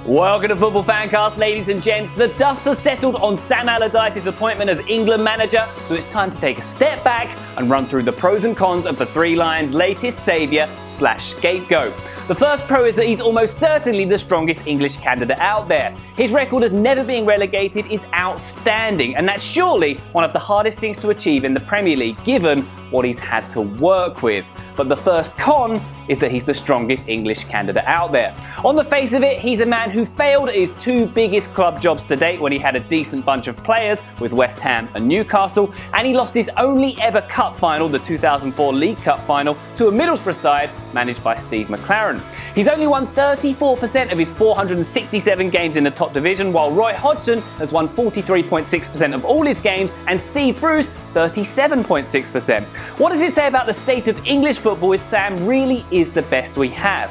Welcome to Football Fancast, ladies and gents. The dust has settled on Sam Allardyce's appointment as England manager, so it's time to take a step back and run through the pros and cons of the Three Lions' latest saviour/scapegoat. The first pro is that he's almost certainly the strongest English candidate out there. His record of never being relegated is outstanding, and that's surely one of the hardest things to achieve in the Premier League, given what he's had to work with. But the first con is that he's the strongest English candidate out there. On the face of it, he's a man who failed at his two biggest club jobs to date when he had a decent bunch of players with West Ham and Newcastle, and he lost his only ever cup final, the 2004 League Cup final, to a Middlesbrough side managed by Steve McLaren. He's only won 34% of his 467 games in the top division, while Roy Hodgson has won 43.6% of all his games, and Steve Bruce 37.6%. What does it say about the state of English football if Sam really is the best we have?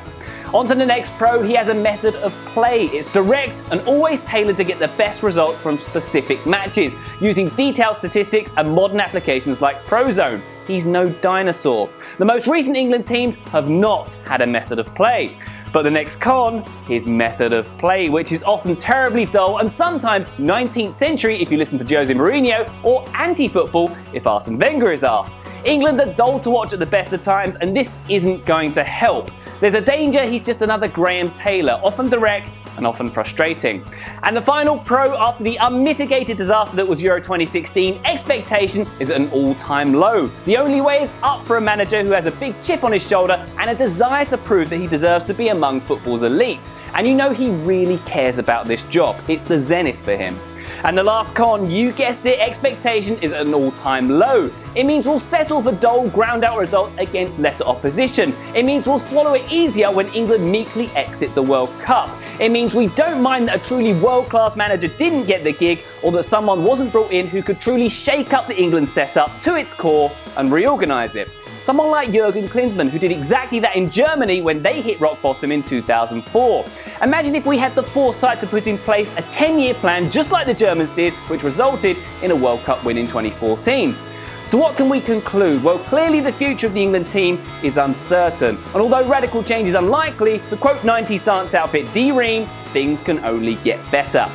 On to the next pro. He has a method of play. It's direct and always tailored to get the best results from specific matches, using detailed statistics and modern applications like Prozone. He's no dinosaur. The most recent England teams have not had a method of play. But the next con, his method of play, which is often terribly dull and sometimes 19th century if you listen to Jose Mourinho, or anti-football if Arsene Wenger is asked. England are dull to watch at the best of times, and this isn't going to help. There's a danger he's just another Graham Taylor, often direct and often frustrating. And the final pro, after the unmitigated disaster that was Euro 2016, expectation is at an all-time low. The only way is up for a manager who has a big chip on his shoulder and a desire to prove that he deserves to be among football's elite. And you know he really cares about this job. It's the zenith for him. And the last con, you guessed it, expectation is at an all-time low. It means we'll settle for dull, ground-out results against lesser opposition. It means we'll swallow it easier when England meekly exit the World Cup. It means we don't mind that a truly world-class manager didn't get the gig, or that someone wasn't brought in who could truly shake up the England setup to its core and reorganise it. Someone like Jurgen Klinsmann, who did exactly that in Germany when they hit rock bottom in 2004. Imagine if we had the foresight to put in place a 10-year plan just like the Germans did, which resulted in a World Cup win in 2014. So what can we conclude? Well, clearly the future of the England team is uncertain. And although radical change is unlikely, to quote 90s dance outfit D-Ream, things can only get better.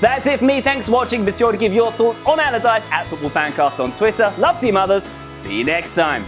That's it for me. Thanks for watching. Be sure to give your thoughts on Allardyce at FootballFanCast on Twitter. Love to you, mothers. See you next time.